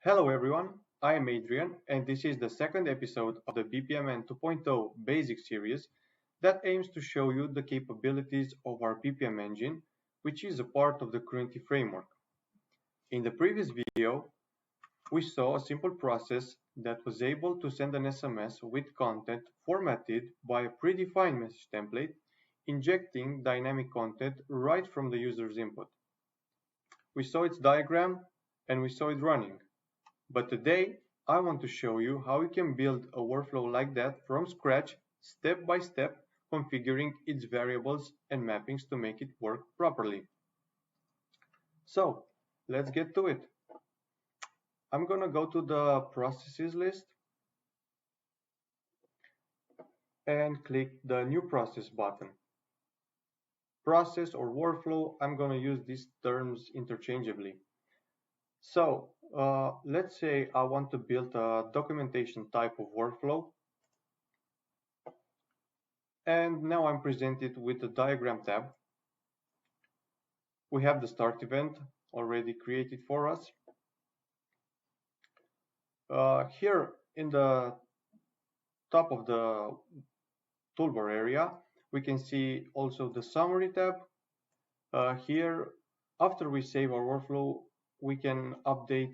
Hello everyone, I am Adrian and this is the second episode of the BPMN 2.0 Basic series that aims to show you the capabilities of our BPM engine, which is a part of the Currency framework. In the previous video, we saw a simple process that was able to send an SMS with content formatted by a predefined message template, injecting dynamic content right from the user's input. We saw its diagram and we saw it running. But today, I want to show you how you can build a workflow like that from scratch, step by step, configuring its variables and mappings to make it work properly. So, let's get to it. I'm gonna go to the processes list and click the new process button. Process or workflow, I'm gonna use these terms interchangeably. So, let's say I want to build a documentation type of workflow. And now I'm presented with the diagram tab. We have the start event already created for us. Here in the top of the toolbar area, we can see also the summary tab. Here, after we save our workflow, we can update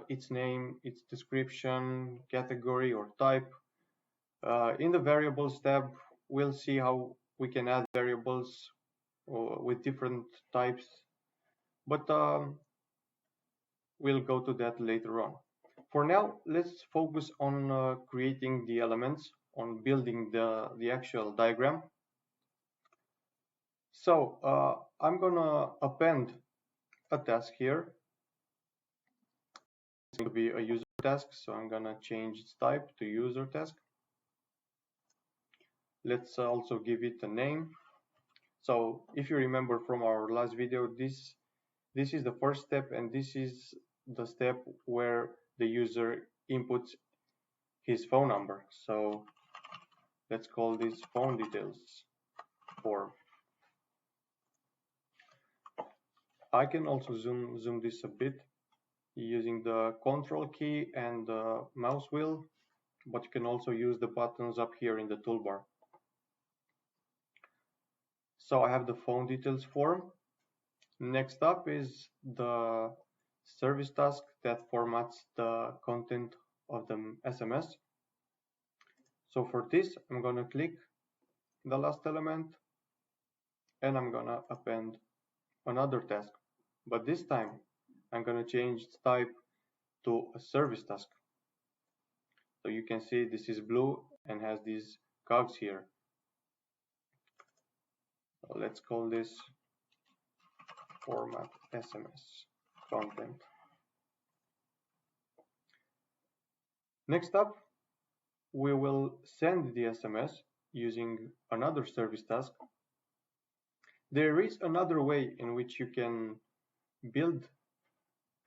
its name, its description, category or type. In the variables tab, we'll see how we can add variables with different types, but we'll go to that later on. For now, let's focus on creating the elements, on building the actual diagram. So I'm gonna append a task here. It's going to be a user task, so I'm gonna change its type to user task. Let's also give it a name. So if you remember from our last video, this is the first step, and this is the step where the user inputs his phone number. So let's call this phone details form. I can also zoom this a bit using the control key and the mouse wheel, but you can also use the buttons up here in the toolbar. So I have the phone details form. Next up is the service task that formats the content of the SMS. So for this, I'm gonna click the last element and I'm gonna append another task. But this time, I'm gonna change its type to a service task. So you can see this is blue and has these cogs here. So let's call this format SMS content. Next up, we will send the SMS using another service task. There is another way in which you can build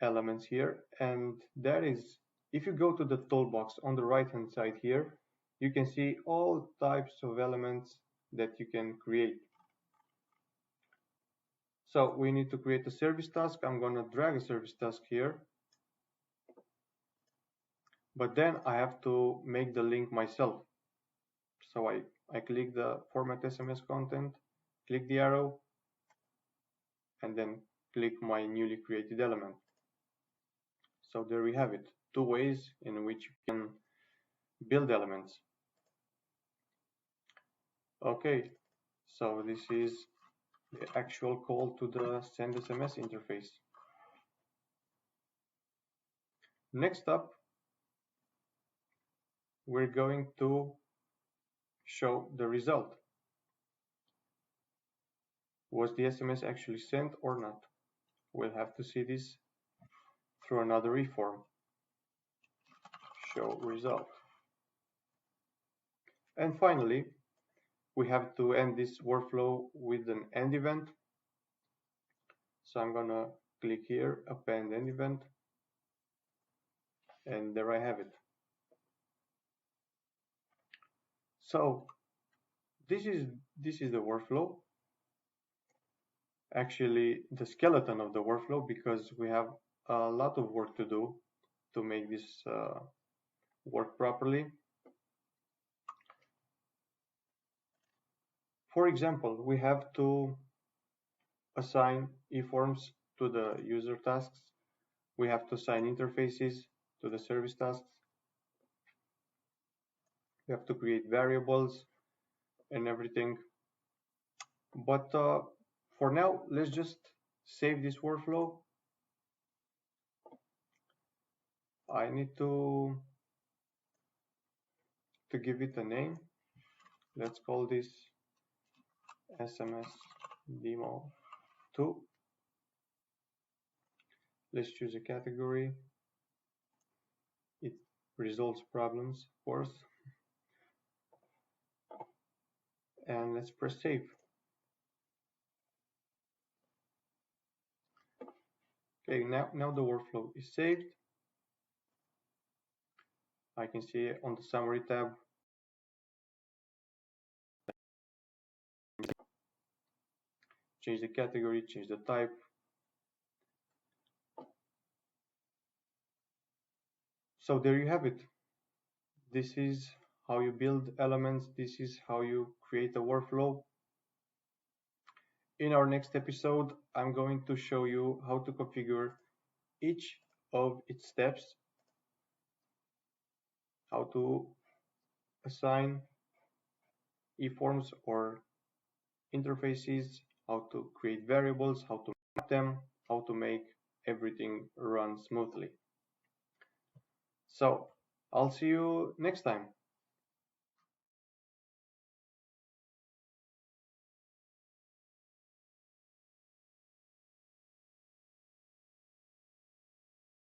elements here, and that is if you go to the toolbox on the right hand side here, you can see all types of elements that you can create. So we need to create a service task. I'm going to drag a service task here, but then I have to make the link myself. So I click the format SMS content, click the arrow, and then click my newly created element. So there we have it, two ways in which you can build elements. Okay, so this is the actual call to the send SMS interface. Next up, we're going to show the result. Was the SMS actually sent or not? We'll have to see this through another reform. Show result. And finally, we have to end this workflow with an end event. So I'm gonna click here, append end event, and there I have it. So this is the workflow. Actually, the skeleton of the workflow, because we have a lot of work to do to make this work properly. For example, we have to assign eForms to the user tasks. We have to assign interfaces to the service tasks. We have to create variables and everything. But for now, let's just save this workflow. I need to give it a name. Let's call this SMS demo 2. Let's choose a category. It resolves problems, of course. And let's press save. Okay, now the workflow is saved. I can see on the summary tab. Change the category, change the type. So there you have it. This is how you build elements. This is how you create a workflow. In our next episode, I'm going to show you how to configure each of its steps, how to assign eForms or interfaces, how to create variables, how to map them, how to make everything run smoothly. So I'll see you next time.